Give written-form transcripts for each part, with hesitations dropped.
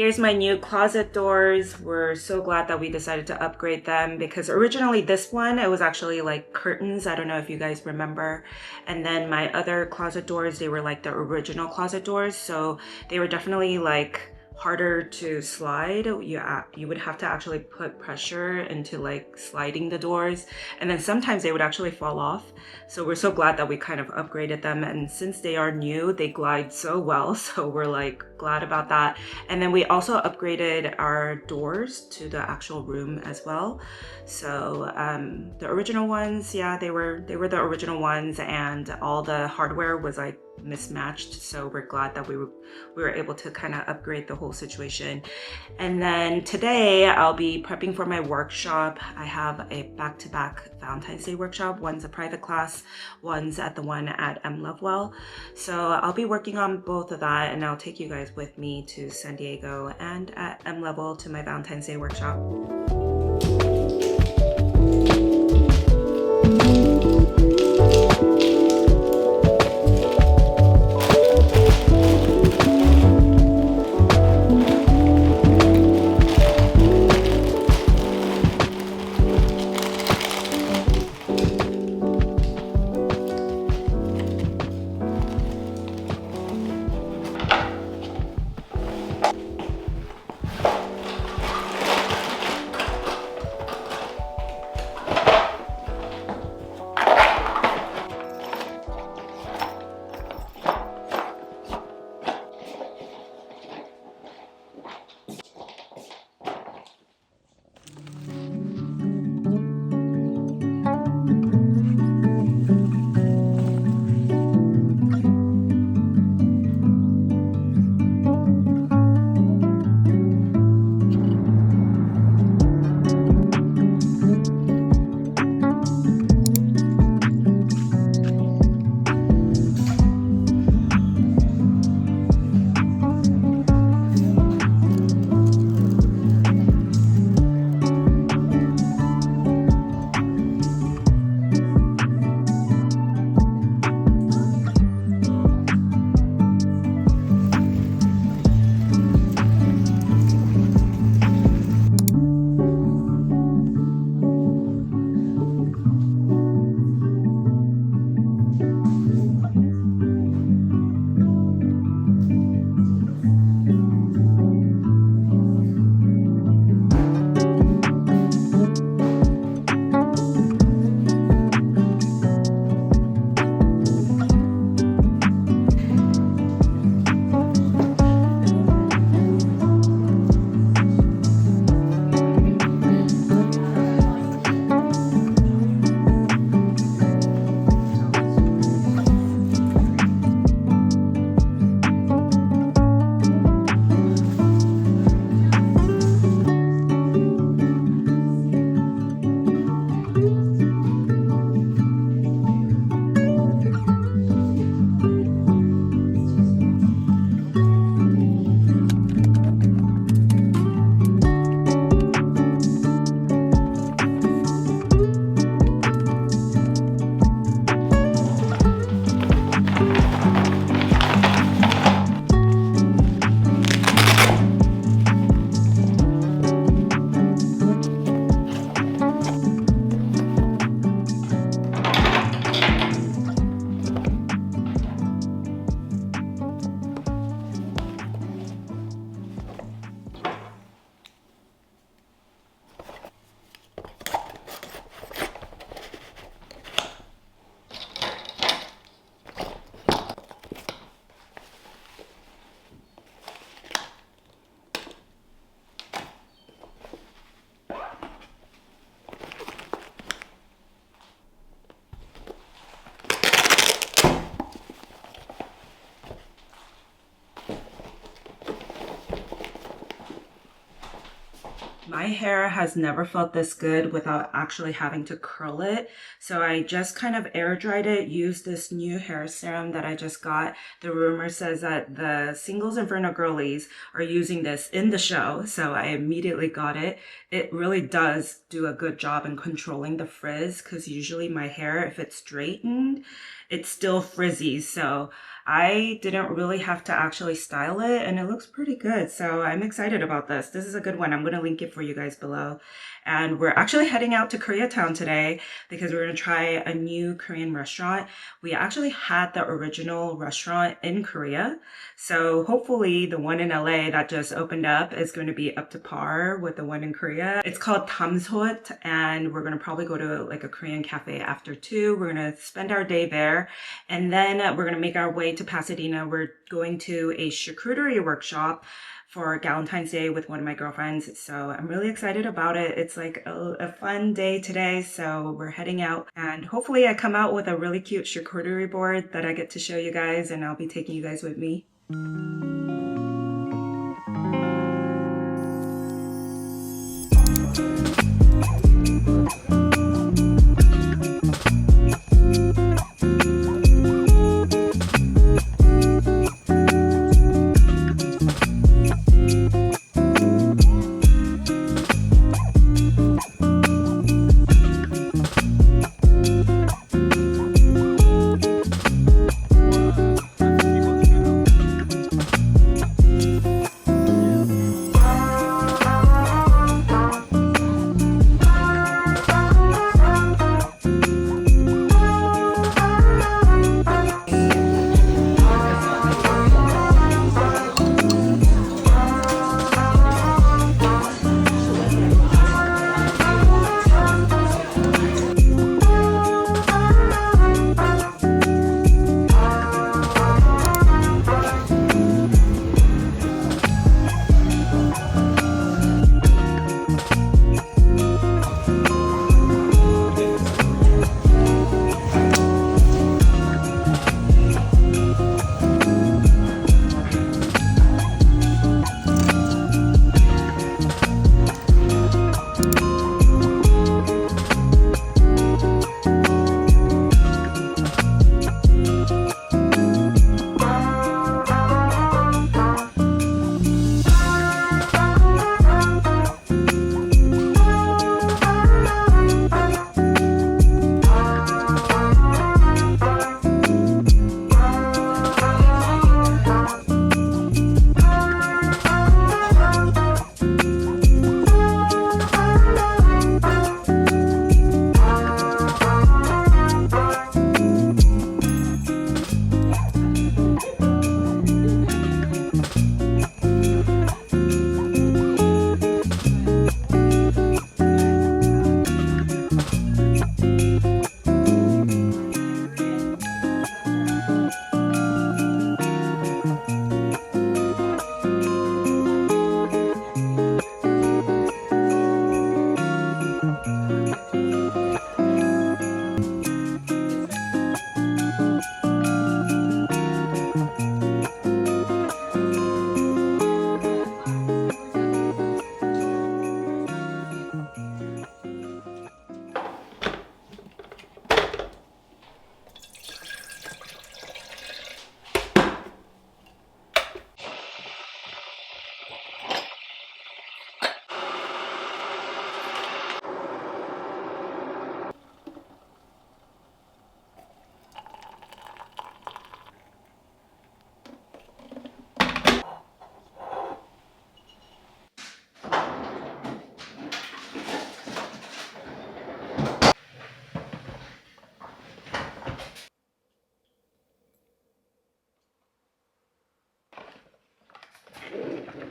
Here's my new closet doors. We're so glad that we decided to upgrade them because originally this one, it was actually like curtains. I don't know if you guys remember. And then my other closet doors, they were like the original closet doors. So they were definitely like harder to slide. You would have to actually put pressure into like sliding the doors, and then sometimes they would actually fall off. So we're so glad that we kind of upgraded them, and since they are new, they glide so well, so we're like glad about that. And then we also upgraded our doors to the actual room as well. So the original ones, yeah, they were the original ones, and all the hardware was like mismatched, so we're glad that we were able to kind of upgrade the whole situation. And then today I'll be prepping for my workshop. I have a back-to-back Valentine's Day workshop. One's a private class, one's at the one at M Lovewell. So I'll be working on both of that, and I'll take you guys with me to San Diego and at M Level to my Valentine's Day workshop. My hair has never felt this good without actually having to curl it. So I just kind of air dried it, used this new hair serum that I just got. The rumor says that the Singles Inferno girlies are using this in the show, so I immediately got it. It really does do a good job in controlling the frizz, because usually my hair, if it's straightened, it's still frizzy. So I didn't really have to actually style it, and it looks pretty good. So I'm excited about this. This is a good one. I'm going to link it for you guys below. And we're actually heading out to Koreatown today because we're going to try a new Korean restaurant. We actually had the original restaurant in Korea. So hopefully the one in LA that just opened up is going to be up to par with the one in Korea. It's called Dam-Sot, and we're going to probably go to like a Korean cafe after too. We're going to spend our day there, and then we're going to make our way to Pasadena. We're going to a charcuterie workshop for Galentine's Day with one of my girlfriends. So I'm really excited about it. It's like a fun day today. So we're heading out, and hopefully I come out with a really cute charcuterie board that I get to show you guys, and I'll be taking you guys with me.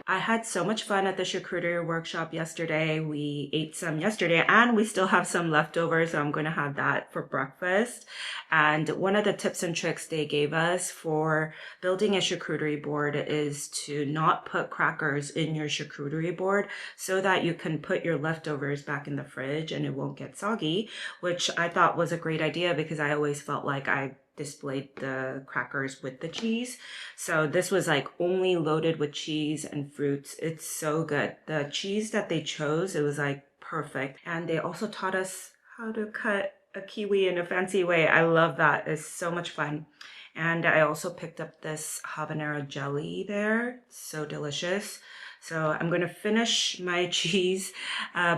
I had so much fun at the charcuterie workshop yesterday. We ate some yesterday and we still have some leftovers, so I'm going to have that for breakfast. And one of the tips and tricks they gave us for building a charcuterie board is to not put crackers in your charcuterie board so that you can put your leftovers back in the fridge and it won't get soggy, which I thought was a great idea because I always felt like I displayed the crackers with the cheese. So this was like only loaded with cheese and fruits. It's so good. The cheese that they chose, it was like perfect. And they also taught us how to cut a kiwi in a fancy way. I love that. It's so much fun. And I also picked up this habanero jelly there. So delicious. So I'm going to finish my cheese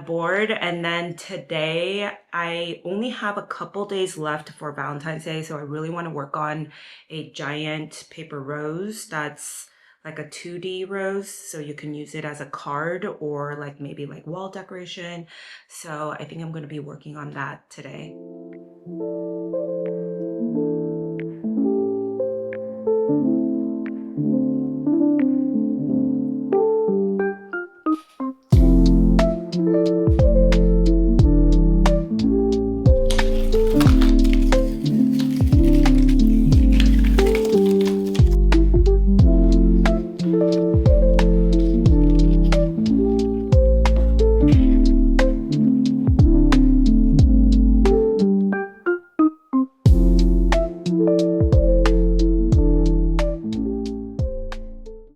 board, and then today I only have a couple days left for Valentine's Day, so I really want to work on a giant paper rose that's like a 2D rose, so you can use it as a card or like maybe like wall decoration. So I think I'm going to be working on that today.